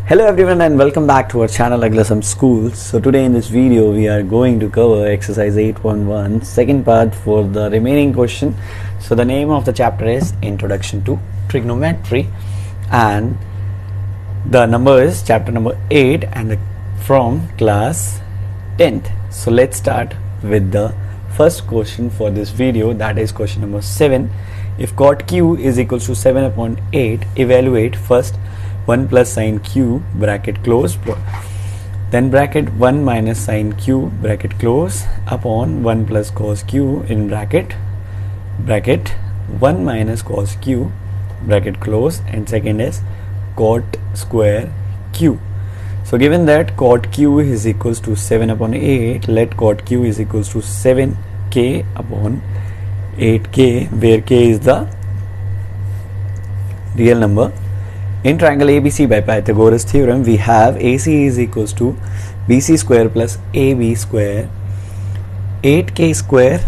Hello everyone and welcome back to our channel Aglasam School. So today in this video we are going to cover exercise 8.1 second part for the remaining question. So the name of the chapter is Introduction to Trigonometry and the number is chapter number 8 and from class 10th. So let's start with the first question for this video, that is question number 7. If cot q is equals to 7 upon 8, evaluate first 1 plus sine q bracket close, then bracket 1 minus sine q bracket close upon 1 plus cos q in bracket 1 minus cos q bracket close, and second is cot square q. So given that cot q is equals to 7 upon 8, let cot q is equals to 7k upon 8k, where k is the real number. In triangle ABC by Pythagoras theorem, we have AC is equals to BC square plus AB square, 8k square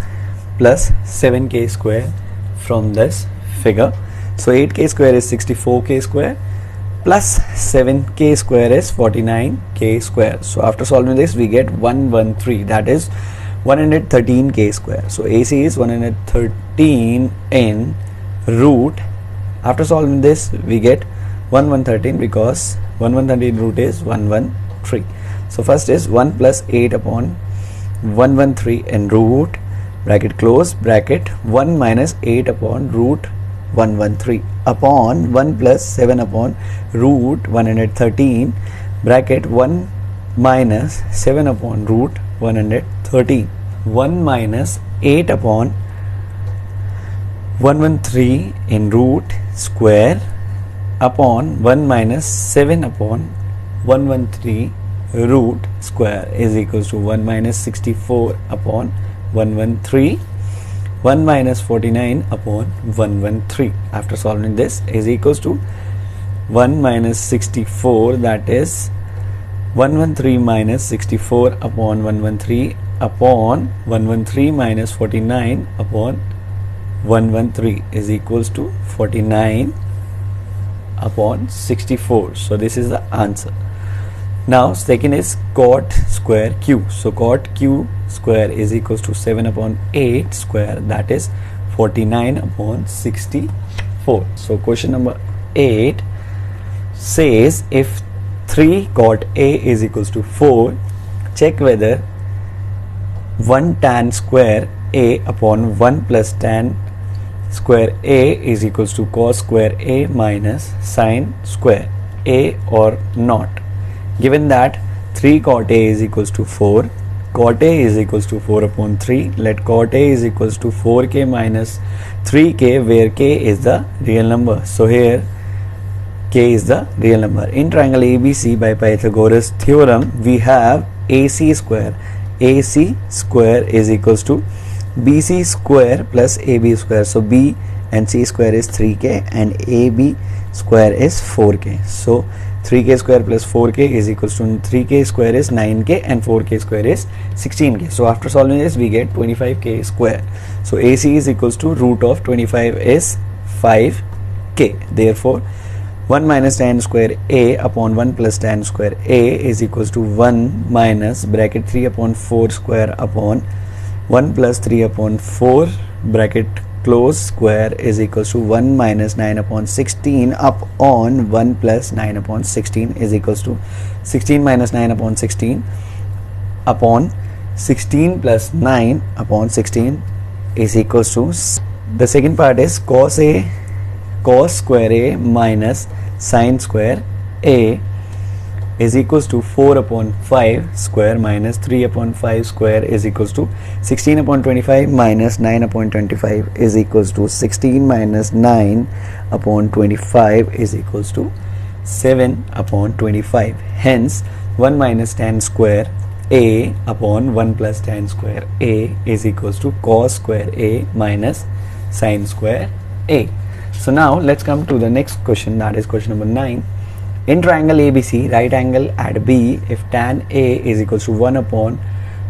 plus 7k square from this figure. So 8k square is 64k square plus 7k square is 49k square. So after solving this we get 113, that is 113k square. So AC is 113 in root. After solving this we get 113 because 113 root is 113. So first is 1 plus 8 upon 113 in root bracket close bracket 1 minus 8 upon root 113 upon 1 plus 7 upon root 113 bracket 1 minus 7 upon root 113, 1 minus 8 upon 113 in root square upon 1 minus 7 upon 113 root square is equals to 1 minus 64 upon 113, 1 minus 49 upon 113. After solving this is equals to 1 minus 64, that is 113 minus 64 upon 113 upon 113 minus 49 upon 113 is equals to 49 upon 64. So this is the answer. Now second is cot square q. So cot q square is equals to 7 upon 8 square, that is 49 upon 64. So question number 8 says if 3 cot a is equals to 4, check whether 1 tan square a upon 1 plus tan square a is equals to cos square a minus sine square a or not. Given that 3 cot a is equals to 4, cot a is equals to 4 upon 3, let cot a is equals to 4k minus 3k, where k is the real number. So here k is the real number. In triangle ABC by Pythagoras theorem, we have AC square. AC square is equals to BC square plus AB square. So B and C square is 3k and AB square is 4k. So 3k square plus 4k is equals to 3k square is 9k and 4k square is 16k. So after solving this we get 25k square. So AC is equals to root of 25 is 5k. Therefore 1 minus tan square a upon 1 plus tan square a is equals to 1 minus bracket 3 upon 4 square upon 1 plus 3 upon 4 bracket close square is equals to 1 minus 9 upon 16 upon 1 plus 9 upon 16 is equals to 16 minus 9 upon 16 upon 16 plus 9 upon 16 is equals to, the second part is cos square a minus sine square a is equals to 4 upon 5 square minus 3 upon 5 square is equals to 16 upon 25 minus 9 upon 25 is equals to 16 minus 9 upon 25 is equals to 7 upon 25. Hence 1 minus tan square a upon 1 plus tan square a is equals to cos square a minus sine square a. So now let's come to the next question, that is question number 9. In triangle ABC, right angle at B, if tan A is equals to 1 upon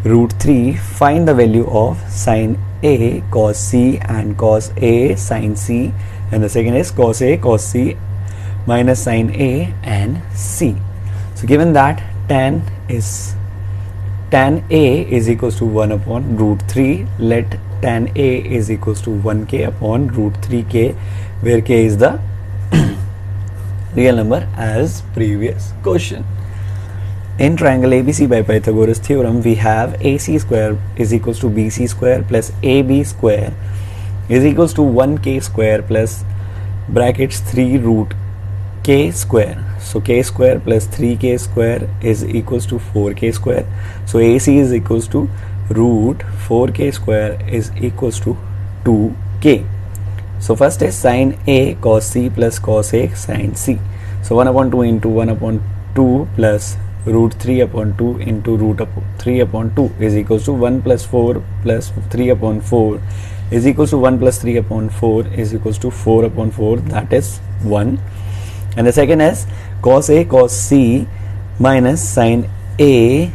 root 3, find the value of sine A cos C and cos A sine C, and the second is cos A cos C minus sine A and C. So given that tan A is equals to 1 upon root 3, let tan A is equals to 1k upon root 3k, where k is the real number as previous question. In triangle ABC by Pythagoras theorem, we have AC square is equals to BC square plus AB square is equals to 1k square plus brackets 3 root k square. So k square plus 3k square is equals to 4k square. So AC is equals to root 4k square is equals to 2k. So first is sin A cos C plus cos A sin C. So 1 upon 2 into 1 upon 2 plus root 3 upon 2 into root 3 upon 2 is equals to 1 plus 4 plus 3 upon 4 is equals to 1 plus 3 upon 4 is equals to 4 upon 4, that is 1. And the second is cos A cos C minus sin A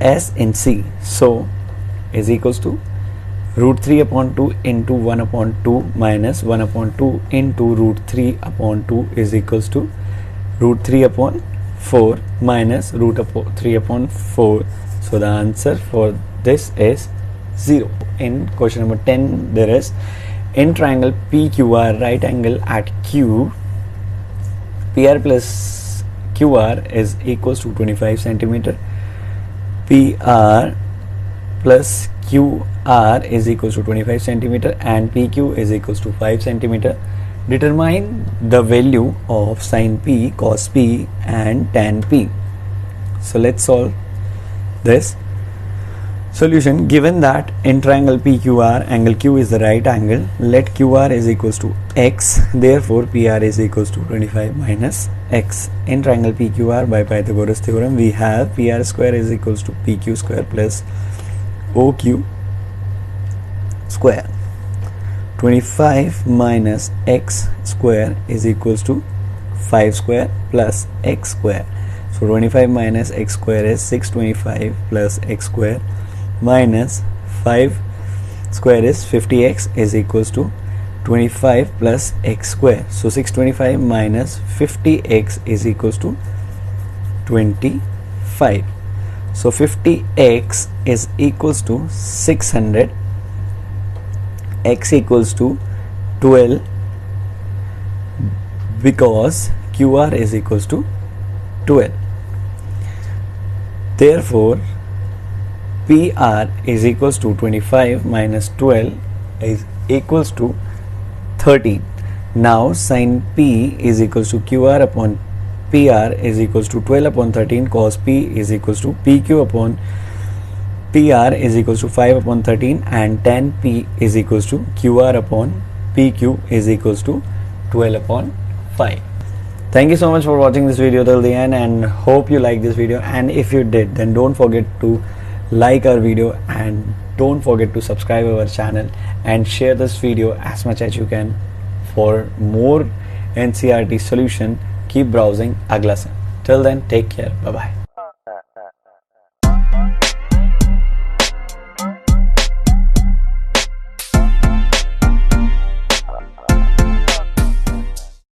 S in C. So is equals to root 3 upon 2 into 1 upon 2 minus 1 upon 2 into root 3 upon 2 is equals to root 3 upon 4 minus root 3 upon 4. So the answer for this is 0. In question number 10, there is in triangle PQR, right angle at Q, PR plus QR is equals to 25 centimeter. PR plus QR is equals to 25 centimeter and PQ is equals to 5 centimeter. Determine the value of sin P, cos P and tan P. So let's solve this. Solution: given that in triangle PQR, angle Q is the right angle, let QR is equals to x, therefore PR is equals to 25 minus x. In triangle PQR by Pythagoras theorem, we have PR square is equals to PQ square plus OQ square. 25 minus x square is equals to 5 square plus x square. So 25 minus x square is 625 plus x square minus 5 square is 50x is equals to 25 plus x square. So 625 minus 50x is equals to 25. So 50x is equals to 600, x equals to 12 because QR is equals to 12. Therefore PR is equals to 25 minus 12 is equals to 13. Now sin P is equals to QR upon PR is equals to 12 upon 13, cos P is equals to PQ upon PR is equals to 5 upon 13 and tan P is equals to QR upon PQ is equals to 12 upon 5. Thank you so much for watching this video till the end and hope you like this video, and if you did, then don't forget to like our video and don't forget to subscribe our channel and share this video as much as you can. For more NCERT solution, keep browsing Agla Sen. Till then, take care. Bye bye.